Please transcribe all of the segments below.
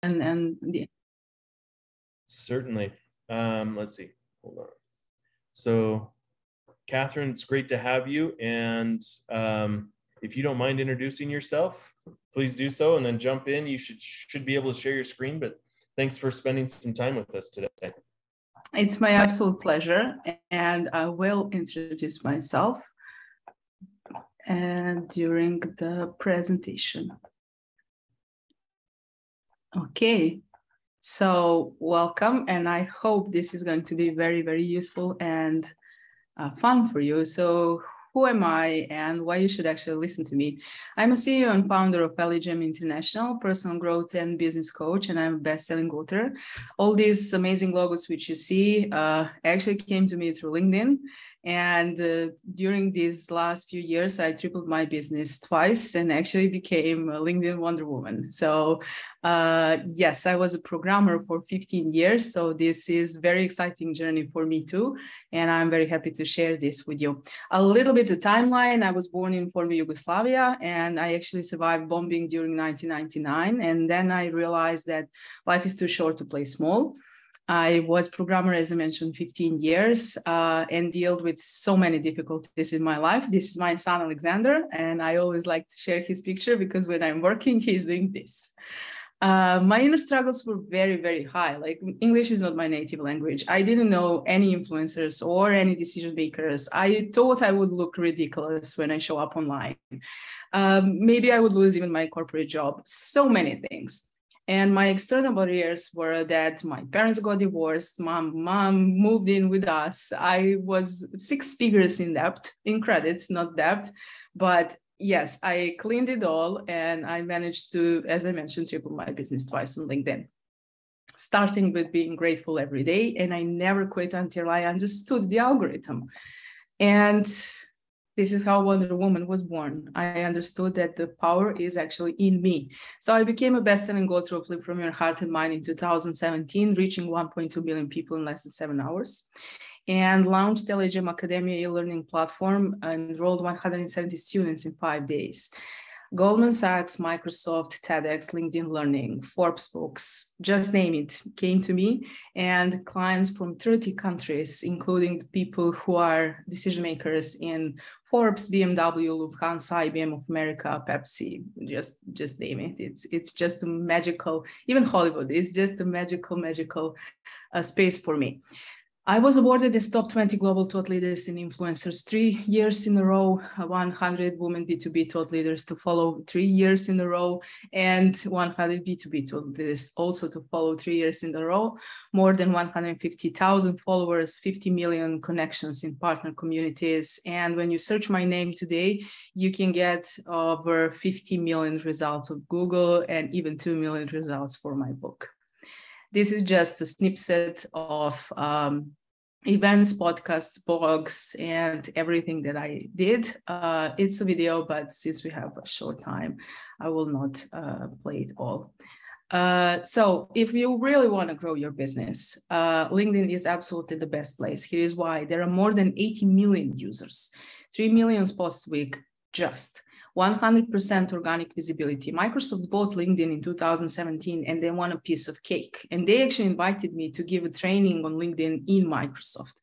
and Certainly. Let's see. Hold on. So, Catherine, it's great to have you. And if you don't mind introducing yourself, please do so, and then jump in. You should be able to share your screen. But thanks for spending some time with us today. It's my absolute pleasure, and I will introduce myself and during the presentation. Okay, so welcome, and I hope this is going to be very, very useful and fun for you. So who am I and why you should actually listen to me? I'm a CEO and founder of LGM International, personal growth and business coach, and I'm a best-selling author. All these amazing logos which you see actually came to me through LinkedIn. And during these last few years, I tripled my business twice and actually became a LinkedIn Wonder Woman. So yes, I was a programmer for 15 years. So this is a very exciting journey for me too. And I'm very happy to share this with you. A little bit of timeline. I was born in former Yugoslavia, and I actually survived bombing during 1999. And then I realized that life is too short to play small. I was programmer, as I mentioned, 15 years and dealt with so many difficulties in my life. This is my son, Alexander, and I always like to share his picture because when I'm working, he's doing this. My inner struggles were very, very high. Like, English is not my native language. I didn't know any influencers or any decision makers. I thought I would look ridiculous when I show up online. Maybe I would lose even my corporate job. So many things. And my external barriers were that my parents got divorced, mom moved in with us. I was 6 figures in debt, in credits, not debt. But yes, I cleaned it all and I managed to, as I mentioned, triple my business twice on LinkedIn. Starting with being grateful every day. And I never quit until I understood the algorithm. And this is how Wonder Woman was born. I understood that the power is actually in me. So I became a best-selling author of Live From Your Heart and Mind in 2017, reaching 1.2 million people in less than 7 hours, and launched LGM Academia e-learning platform and enrolled 170 students in 5 days. Goldman Sachs, Microsoft, TEDx, LinkedIn Learning, Forbes books, just name it, came to me, and clients from 30 countries, including the people who are decision makers in Forbes, BMW, Lufthansa, IBM of America, Pepsi, just name it. It's just a magical, even Hollywood, it's just a magical space for me. I was awarded as top 20 global thought leaders and influencers 3 years in a row, 100 women B2B thought leaders to follow 3 years in a row, and 100 B2B thought leaders also to follow 3 years in a row, more than 150,000 followers, 50 million connections in partner communities. And when you search my name today, you can get over 50 million results of Google and even 2 million results for my book. This is just a snippet of events, podcasts, blogs, and everything that I did. It's a video, but since we have a short time, I will not play it all. So if you really want to grow your business, LinkedIn is absolutely the best place. Here is why. There are more than 80 million users, 3 million posts a week, just 100% organic visibility. Microsoft bought LinkedIn in 2017 and they want a piece of cake. And they actually invited me to give a training on LinkedIn in Microsoft.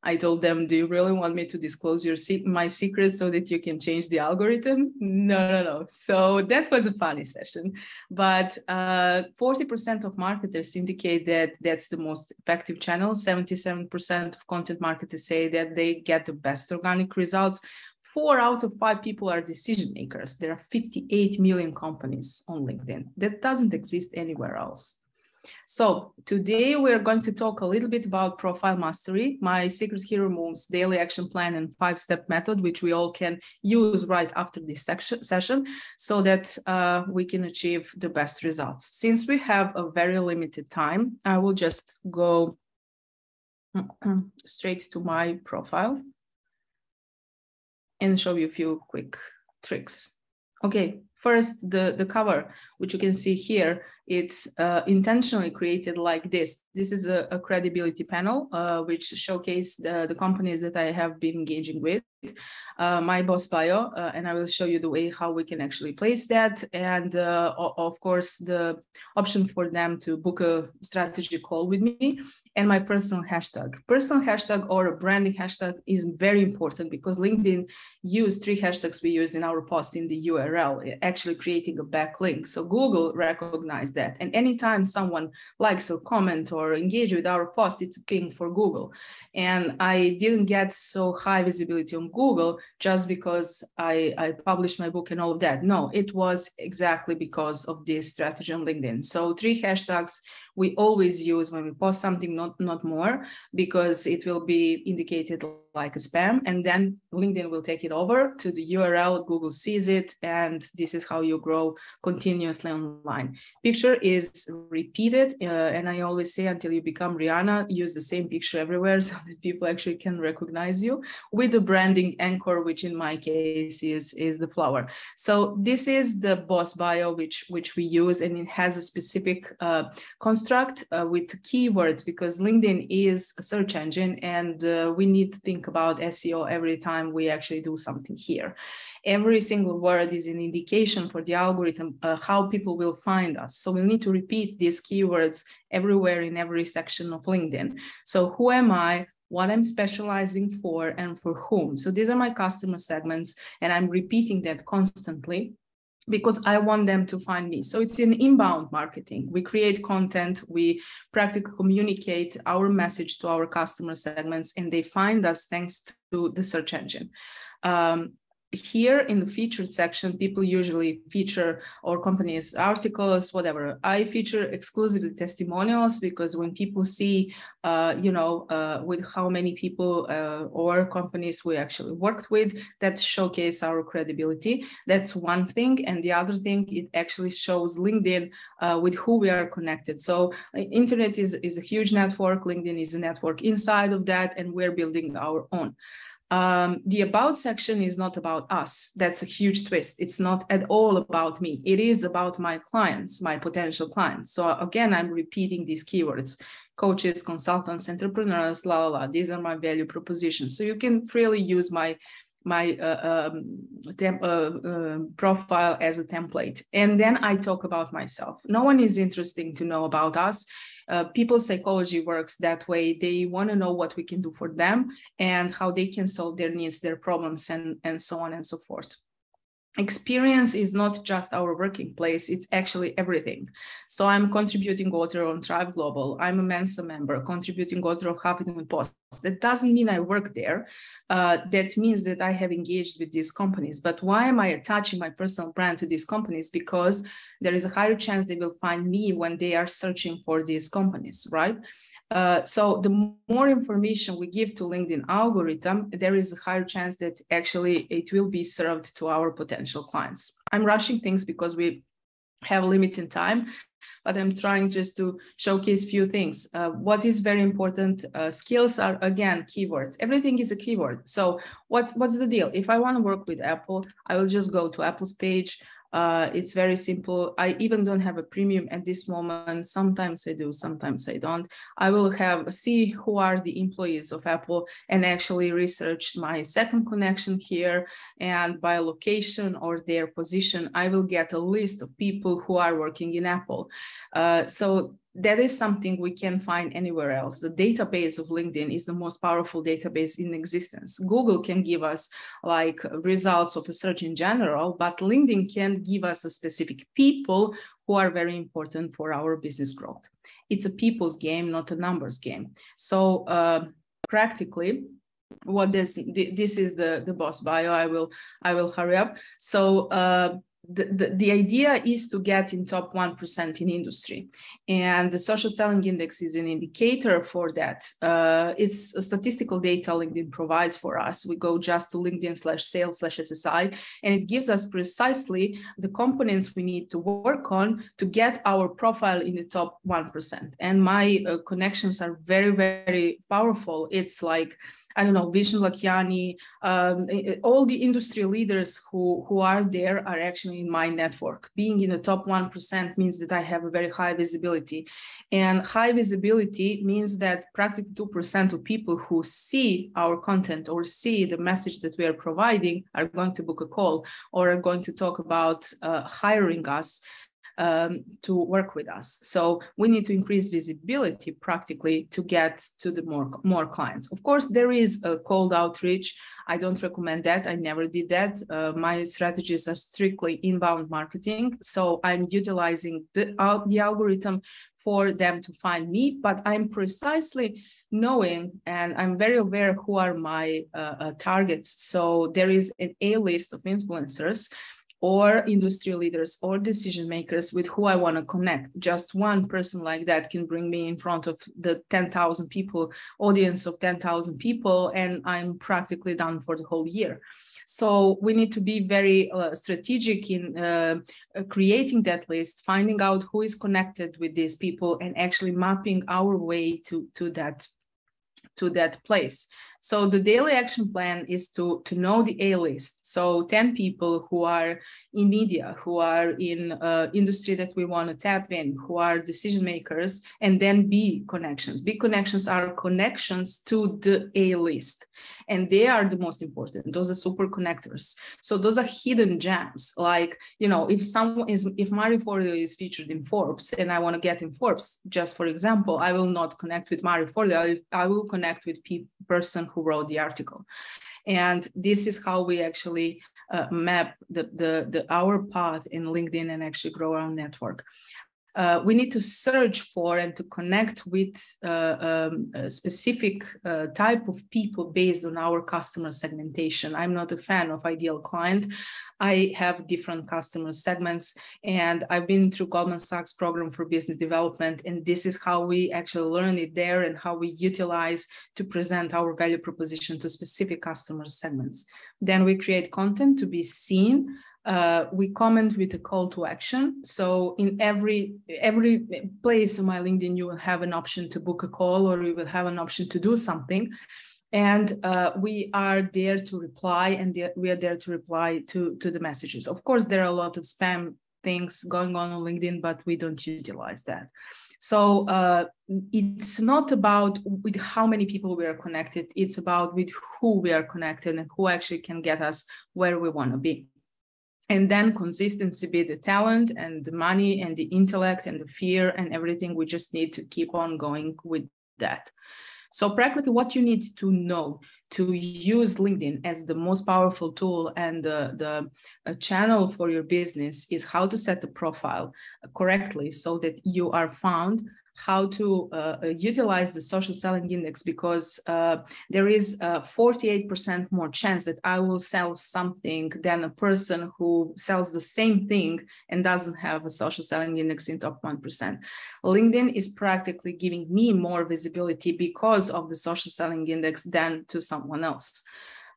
I told them, do you really want me to disclose my secrets so that you can change the algorithm? No. So that was a funny session. But 40% of marketers indicate that that's the most effective channel. 77% of content marketers say that they get the best organic results. 4 out of 5 people are decision makers. There are 58 million companies on LinkedIn. That doesn't exist anywhere else. So today we're going to talk a little bit about profile mastery, my secret hero moves, daily action plan, and 5-step method, which we all can use right after this session so that we can achieve the best results. Since we have a very limited time, I will just go straight to my profile and show you a few quick tricks. Okay, first, the cover, which you can see here, It's intentionally created like this. This is a credibility panel, which showcase the companies that I have been engaging with. My boss bio, and I will show you the way how we can actually place that. And of course, the option for them to book a strategy call with me, and my personal hashtag. Personal hashtag or a branding hashtag is very important because LinkedIn used 3 hashtags we used in our post in the URL, actually creating a backlink. So Google recognized that. And anytime someone likes or comment or engage with our post, it's a ping for Google. And I didn't get so high visibility on Google just because I published my book and all of that. No, it was exactly because of this strategy on LinkedIn. So 3 hashtags we always use when we post something, not more, because it will be indicated like a spam, and then LinkedIn will take it over to the URL, Google sees it, and this is how you grow continuously online. Picture is repeated, and I always say until you become Rihanna, use the same picture everywhere so that people actually can recognize you with the branding anchor, which in my case is the flower. So this is the boss bio, which we use, and it has a specific construct with keywords because LinkedIn is a search engine, and we need to think about SEO every time we actually do something here. Every single word is an indication for the algorithm how people will find us. So we need to repeat these keywords everywhere in every section of LinkedIn. So who am I? What I'm specializing for and for whom. So these are my customer segments, and I'm repeating that constantly because I want them to find me. So it's in inbound marketing. We create content, we practically communicate our message to our customer segments, and they find us thanks to the search engine. Here in the featured section, people usually feature or companies articles, whatever. I feature exclusively testimonials because when people see, with how many people or companies we actually worked with, that showcase our credibility. That's one thing. And the other thing, it actually shows LinkedIn with who we are connected. So internet is a huge network. LinkedIn is a network inside of that, and we're building our own. The about section is not about us. That's a huge twist. It's not at all about me. It is about my clients, my potential clients. So again, I'm repeating these keywords: coaches, consultants, entrepreneurs, la la la. These are my value propositions. So you can freely use my profile as a template. And then I talk about myself. No one is interested to know about us. People's psychology works that way. They want to know what we can do for them and how they can solve their needs, their problems, and so on and so forth. Experience is not just our working place, it's actually everything. So I'm contributing author on Thrive Global. I'm a Mensa member, contributing author of Huffington Post. That doesn't mean I work there. That means that I have engaged with these companies. But why am I attaching my personal brand to these companies? Because there is a higher chance they will find me when they are searching for these companies, right? So the more information we give to LinkedIn algorithm, there is a higher chance that actually it will be served to our potential clients. I'm rushing things because we have limited time, but I'm trying just to showcase a few things. What is very important, skills are, again, keywords. Everything is a keyword. So what's the deal? If I want to work with Apple, I will just go to Apple's page. It's very simple. I even don't have a premium at this moment. Sometimes I do, sometimes I don't. I will see who are the employees of Apple and actually research my second connection here, and by location or their position, I will get a list of people who are working in Apple. So that is something we can find anywhere else. The database of LinkedIn is the most powerful database in existence. Google can give us like results of a search in general, but LinkedIn can give us a specific people who are very important for our business growth. It's a people's game, not a numbers game. So practically, what this is the boss bio. I will hurry up. So the idea is to get in top 1% in industry, and the social selling index is an indicator for that. It's a statistical data LinkedIn provides for us. We go just to LinkedIn/sales/SSI, and it gives us precisely the components we need to work on to get our profile in the top 1%. And my connections are very, very powerful. It's like, I don't know, Vishnu Lakiani, all the industry leaders who are there are actually connection in my network. Being in the top 1% means that I have a very high visibility. And high visibility means that practically 2% of people who see our content or see the message that we are providing are going to book a call or are going to talk about hiring us to work with us. So we need to increase visibility practically to get to the more clients. Of course, there is a cold outreach. I don't recommend that. I never did that. My strategies are strictly inbound marketing. So I'm utilizing the algorithm for them to find me, but I'm precisely knowing and I'm very aware who are my targets. So there is an A list of influencers or industry leaders or decision makers with who I want to connect. Just one person like that can bring me in front of the 10,000 people, audience of 10,000 people, and I'm practically done for the whole year. So we need to be very strategic in creating that list, finding out who is connected with these people and actually mapping our way to that place. So the daily action plan is to know the A list. So 10 people who are in media, who are in industry that we want to tap in, who are decision makers, and then B connections. B connections are connections to the A list. And they are the most important. Those are super connectors. So those are hidden gems. Like, you know, if Marie Forleo is featured in Forbes and I want to get in Forbes, just for example, I will not connect with Marie Forleo. I will connect with person who wrote the article. And this is how we actually map our path in LinkedIn and actually grow our network. We need to search for and to connect with a specific type of people based on our customer segmentation. I'm not a fan of ideal client. I have different customer segments, and I've been through Goldman Sachs program for business development, and this is how we actually learn it there and how we utilize to present our value proposition to specific customer segments. Then we create content to be seen. We comment with a call to action. So in every place on my LinkedIn, you will have an option to book a call or you will have an option to do something. And we are there to reply, and we are there to reply to the messages. Of course, there are a lot of spam things going on LinkedIn, but we don't utilize that. So it's not about with how many people we are connected. It's about with who we are connected and who actually can get us where we want to be. And then consistency be the talent and the money and the intellect and the fear and everything. We just need to keep on going with that. So practically what you need to know to use LinkedIn as the most powerful tool and the channel for your business is how to set the profile correctly so that you are found, how to utilize the social selling index, because there is a 48% more chance that I will sell something than a person who sells the same thing and doesn't have a social selling index in top 1%. LinkedIn is practically giving me more visibility because of the social selling index than to someone else.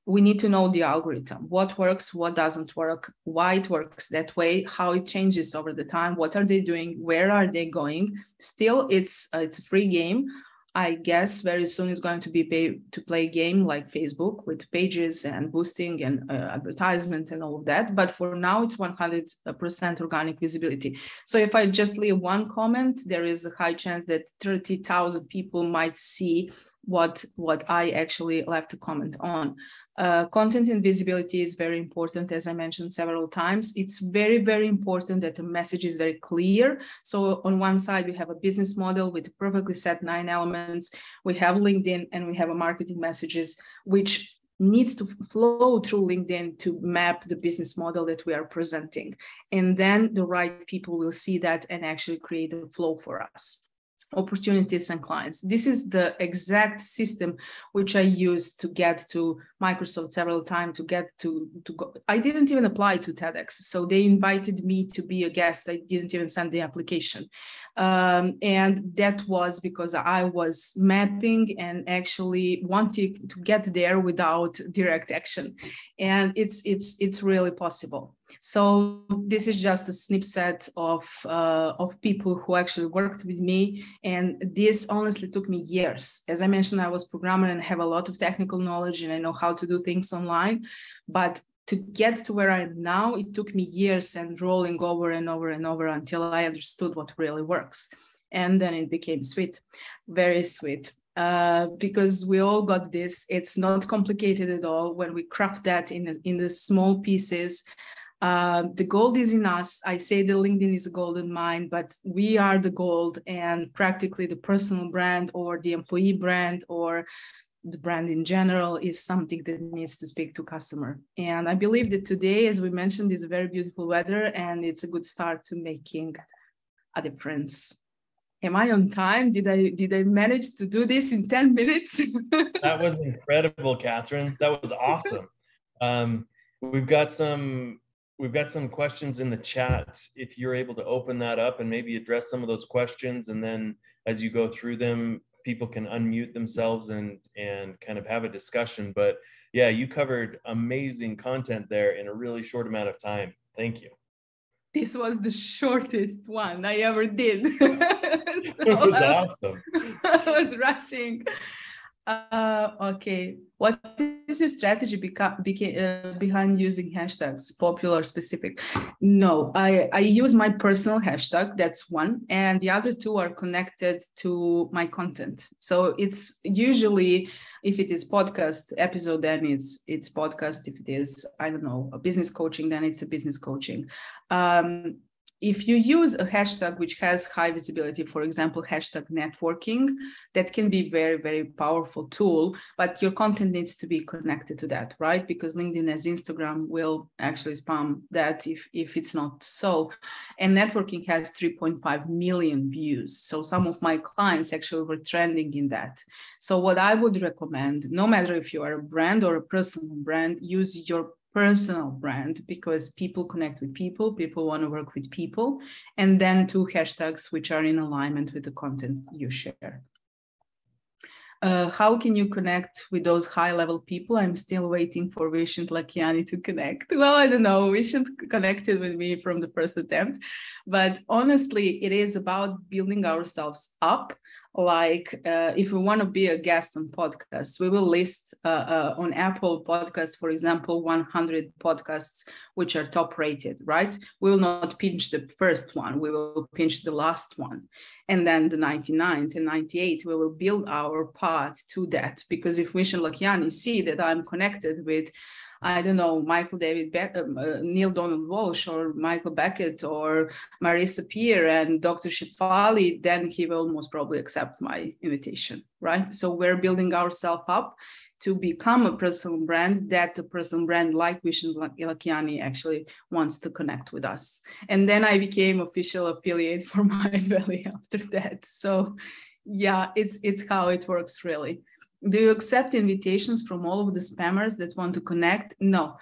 We need to know the algorithm, what works, what doesn't work, why it works that way, how it changes over the time, what are they doing, where are they going. Still, it's a free game. I guess very soon it's going to be pay to play game like Facebook with pages and boosting and advertisement and all of that. But for now, it's 100% organic visibility. So if I just leave one comment, there is a high chance that 30,000 people might see what I actually left a comment on. Content and visibility is very important, as I mentioned several times. It's very, very important that the message is very clear. So on one side, we have a business model with perfectly set 9 elements. We have LinkedIn and we have a marketing messages, which needs to flow through LinkedIn to map the business model that we are presenting. And then the right people will see that and actually create a flow for us. Opportunities and clients. This is the exact system which I used to get to Microsoft several times to get to go. I didn't even apply to TEDx. So they invited me to be a guest. I didn't even send the application. And that was because I was mapping and actually wanting to get there without direct action. And it's really possible. So this is just a snippet of people who actually worked with me. And this honestly took me years. As I mentioned, I was a programmer and have a lot of technical knowledge and I know how to do things online. But to get to where I am now, it took me years and rolling over and over and over until I understood what really works. And then it became sweet, very sweet. Because we all got this. It's not complicated at all when we craft that in the small pieces. The gold is in us. I say the LinkedIn is a golden mine, but we are the gold, and practically the personal brand or the employee brand or the brand in general is something that needs to speak to customer. And I believe that today, as we mentioned, is a very beautiful weather, and it's a good start to making a difference. Am I on time? Did I manage to do this in 10 minutes? That was incredible, Catherine. That was awesome. We've got some questions in the chat. If you're able to open that up and maybe address some of those questions, and then as you go through them, people can unmute themselves and kind of have a discussion. But yeah, you covered amazing content there in a really short amount of time. Thank you. This was the shortest one I ever did. It was awesome. I was rushing. Okay. What is your strategy behind using hashtags, popular, specific? No, I use my personal hashtag. That's one. And the other two are connected to my content. So it's usually, if it is podcast episode, then it's podcast. If it is, I don't know, a business coaching, then it's a business coaching. If you use a hashtag which has high visibility, for example, hashtag networking, that can be very, very powerful tool, but your content needs to be connected to that, right? Because LinkedIn as Instagram will actually spam that if it's not so. And networking has 3.5 million views. So some of my clients actually were trending in that. So what I would recommend, no matter if you are a brand or a personal brand, use your personal brand, because people connect with people want to work with people, and then two hashtags which are in alignment with the content you share. How can you connect with those high-level people? I'm still waiting for Vishant Lakiani to connect. Well, I don't know. Vishant connected with me from the first attempt, but honestly, it is about building ourselves up. Like if we want to be a guest on podcasts, we will list on Apple Podcasts, for example, 100 podcasts which are top rated, right? We will not pinch the first one. We will pinch the last one. And then the 99th and 98, we will build our path to that. Because if Vishant Lakiani see that I'm connected with, I don't know, Michael David Neil Donald Walsh or Michael Beckett or Marissa Peer and Dr. Shefali, then he will most probably accept my invitation, right? So we're building ourselves up to become a personal brand, that a personal brand like Vishant Lakiani actually wants to connect with us. And then I became official affiliate for Mindvalley after that. So yeah, it's how it works really. Do you accept invitations from all of the spammers that want to connect? No.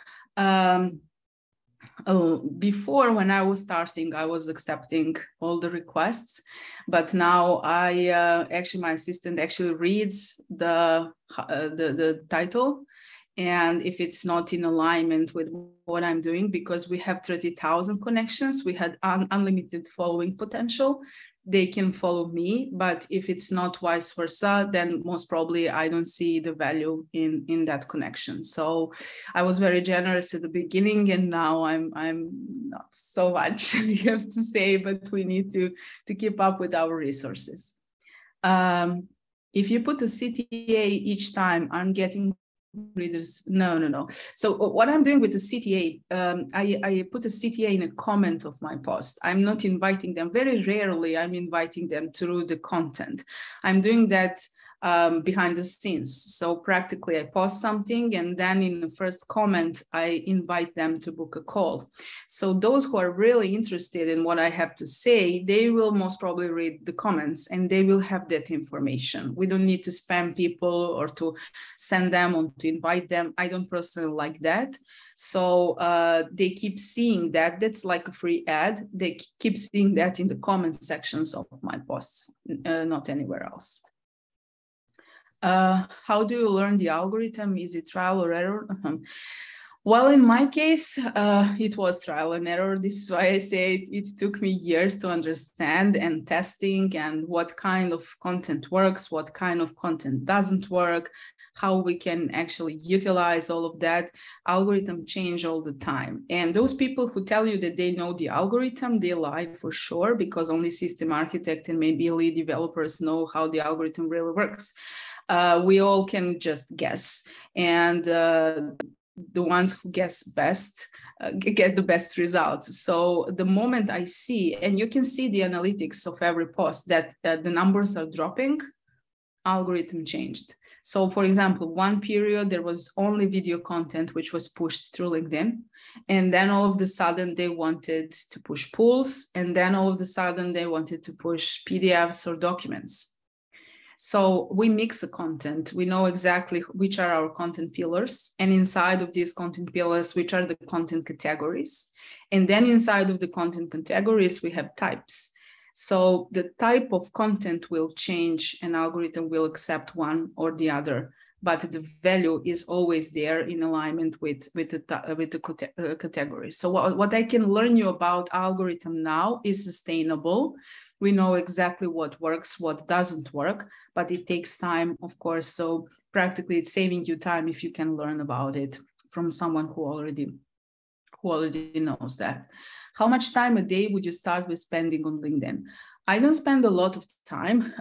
Before, when I was starting, I was accepting all the requests, but now actually my assistant actually reads the title, and if it's not in alignment with what I'm doing, because we have 30,000 connections, we had unlimited following potential. They can follow me, but if it's not vice versa, then most probably I don't see the value in that connection. So I was very generous at the beginning, and now I'm not so much, I have to say, but we need to keep up with our resources. If you put a CTA each time, I'm getting readers. No. So what I'm doing with the CTA, I put a CTA in a comment of my post. I'm not inviting them. Very rarely I'm inviting them through the content. I'm doing that behind the scenes. So practically I post something, and then in the first comment, I invite them to book a call. So those who are really interested in what I have to say, they will most probably read the comments and they will have that information. We don't need to spam people or to send them or to invite them. I don't personally like that. So they keep seeing that. That's like a free ad. They keep seeing that in the comment sections of my posts, not anywhere else. How do you learn the algorithm? Is it trial or error? Well, in my case, it was trial and error. This is why I say it took me years to understand and testing and what kind of content works, what kind of content doesn't work, how we can actually utilize all of that. Algorithm change all the time. And those people who tell you that they know the algorithm, they lie for sure, because only system architect and maybe lead developers know how the algorithm really works. We all can just guess. And the ones who guess best get the best results. So the moment I see, and you can see the analytics of every post, that the numbers are dropping, algorithm changed. So for example, one period there was only video content which was pushed through LinkedIn. And then all of a sudden they wanted to push polls. And then all of a sudden they wanted to push PDFs or documents. So we mix the content. We know exactly which are our content pillars, and inside of these content pillars, which are the content categories. And then inside of the content categories, we have types. So the type of content will change, and algorithm will accept one or the other, but the value is always there in alignment with the category. So what I can learn you about algorithm now is sustainable. We know exactly what works, what doesn't work, but it takes time, of course. So practically it's saving you time if you can learn about it from someone who already knows that. How much time a day would you start with spending on LinkedIn? I don't spend a lot of time,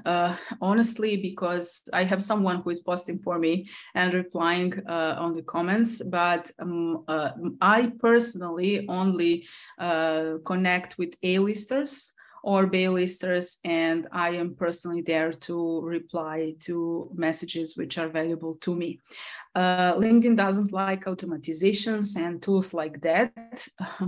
honestly, because I have someone who is posting for me and replying on the comments, but I personally only connect with A-listers or B-listers, and I am personally there to reply to messages which are valuable to me. LinkedIn doesn't like automatizations and tools like that.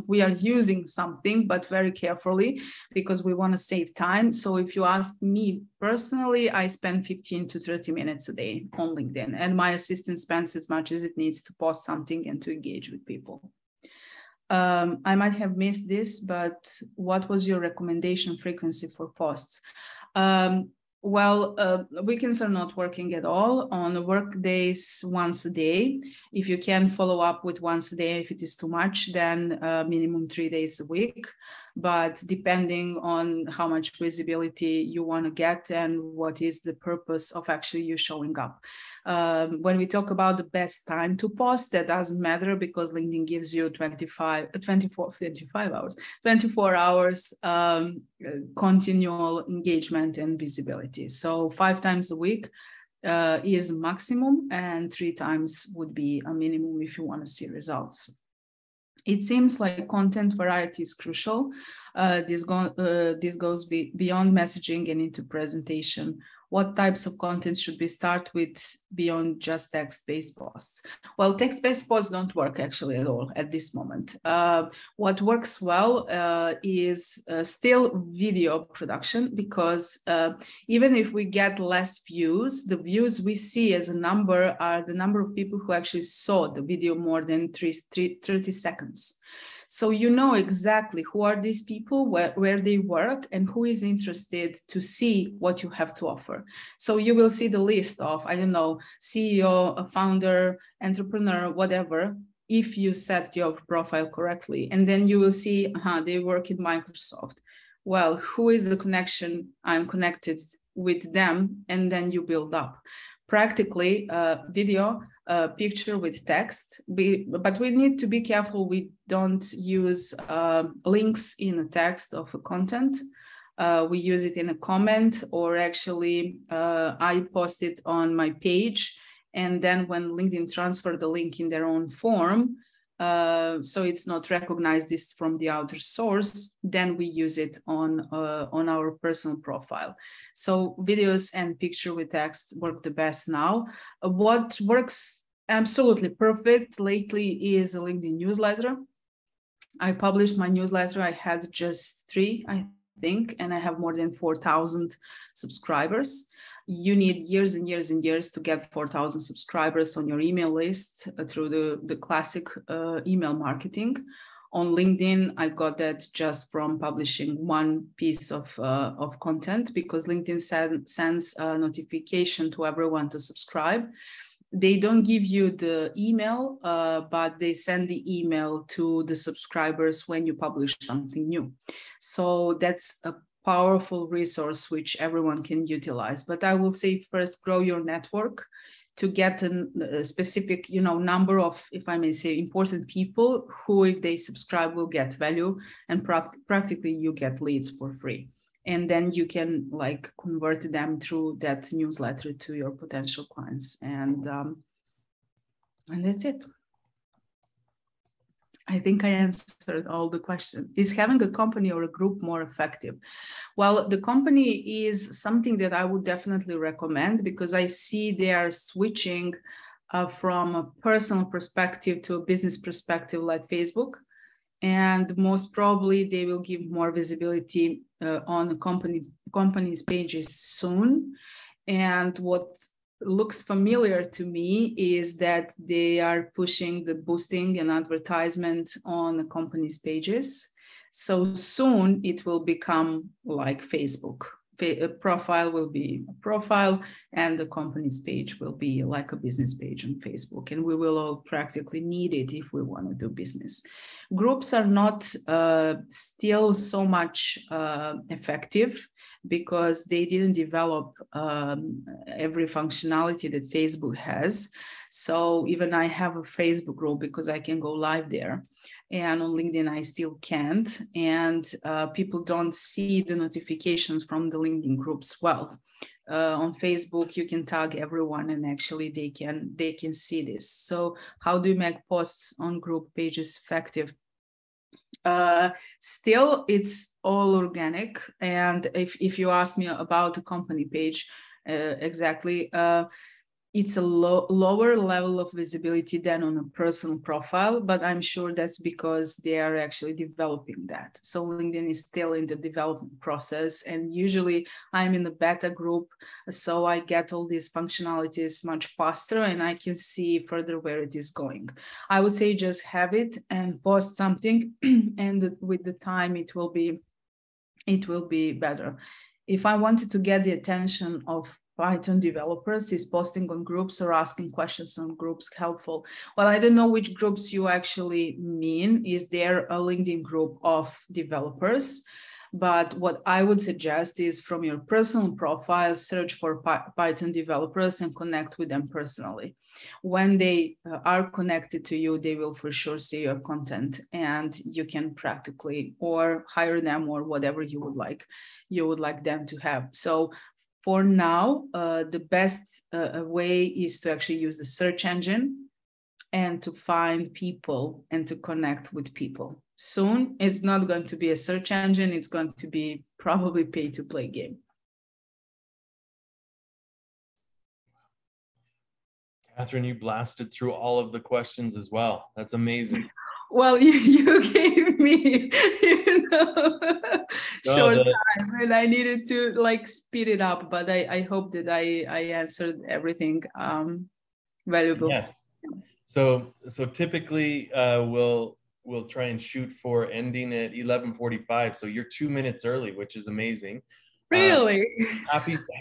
We are using something, but very carefully, because we want to save time. So if you ask me personally, I spend 15 to 30 minutes a day on LinkedIn, and my assistant spends as much as it needs to post something and to engage with people. I might have missed this, but what was your recommendation frequency for posts? Weekends are not working at all. On work days, once a day. If you can follow up with once a day, if it is too much, then minimum 3 days a week. But depending on how much visibility you want to get and what is the purpose of actually you showing up. When we talk about the best time to post, that doesn't matter, because LinkedIn gives you 24 hours continual engagement and visibility. So 5 times a week is maximum, and 3 times would be a minimum if you want to see results. It seems like content variety is crucial. This goes beyond messaging and into presentation. What types of content should we start with beyond just text-based posts? Well, text-based posts don't work actually at all at this moment. What works well is still video production, because even if we get less views, the views we see as a number are the number of people who actually saw the video more than 30 seconds. So you know exactly who are these people, where they work, and who is interested to see what you have to offer. So you will see the list of, I don't know, CEO, a founder, entrepreneur, whatever, if you set your profile correctly. And then you will see, they work in Microsoft. Well, who is the connection? I'm connected with them, and then you build up. Practically, video, picture with text, but we need to be careful we don't use links in the text of a content. We use it in a comment, or actually I post it on my page, and then when LinkedIn transfer the link in their own form, so it's not recognized this from the outer source, then we use it on our personal profile. So videos and picture with text work the best now. What works absolutely perfect lately is a LinkedIn newsletter. I published my newsletter. I had just 3, I think, and I have more than 4,000 subscribers. You need years and years and years to get 4,000 subscribers on your email list through the classic email marketing. On LinkedIn, I got that just from publishing one piece of content, because LinkedIn sends a notification to everyone to subscribe. they don't give you the email, but they send the email to the subscribers when you publish something new. So that's a powerful resource which everyone can utilize. But I will say first, grow your network to get a specific, number of, if I may say, important people who, if they subscribe, will get value, and practically you get leads for free. And then you can like convert them through that newsletter to your potential clients. And that's it. I think I answered all the questions. Is having a company or a group more effective? Well, the company is something that I would definitely recommend, because I see they are switching from a personal perspective to a business perspective like Facebook. And most probably they will give more visibility on the company's pages soon. And what looks familiar to me is that they are pushing the boosting and advertisement on the company's pages. So soon it will become like Facebook. A profile will be a profile, and the company's page will be like a business page on Facebook. And we will all practically need it if we want to do business. Groups are not still so much effective, because they didn't develop every functionality that Facebook has. So even I have a Facebook group because I can go live there. And on LinkedIn, I still can't. And people don't see the notifications from the LinkedIn groups well. On Facebook, you can tag everyone, and actually they can see this. So how do you make posts on group pages effective? Still, it's all organic. And if you ask me about the company page, exactly, it's a lower level of visibility than on a personal profile, but I'm sure that's because they are actually developing that. So LinkedIn is still in the development process, and usually I'm in the beta group, so I get all these functionalities much faster, and I can see further where it is going. I would say just have it and post something, and with the time it will be better. If I wanted to get the attention of Python developers, is posting on groups or asking questions on groups helpful? Well, I don't know which groups you actually mean. Is there a LinkedIn group of developers? But what I would suggest is, from your personal profile, search for Python developers and connect with them personally. When they are connected to you, they will for sure see your content, and you can practically or hire them or whatever you would like them to have. So for now, the best way is to actually use the search engine and to find people and to connect with people. Soon, it's not going to be a search engine. It's going to be probably pay-to-play game. Catherine, you blasted through all of the questions as well. That's amazing. Well, you gave me, short time, and I needed to like speed it up. But I hope that I answered everything valuable. Yes. So typically we'll try and shoot for ending at 11:45. So you're 2 minutes early, which is amazing. Really?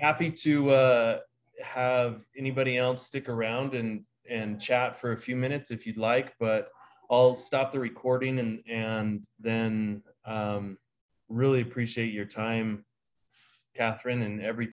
Happy to have anybody else stick around and chat for a few minutes if you'd like, but I'll stop the recording and then really appreciate your time, Catherine, and everything.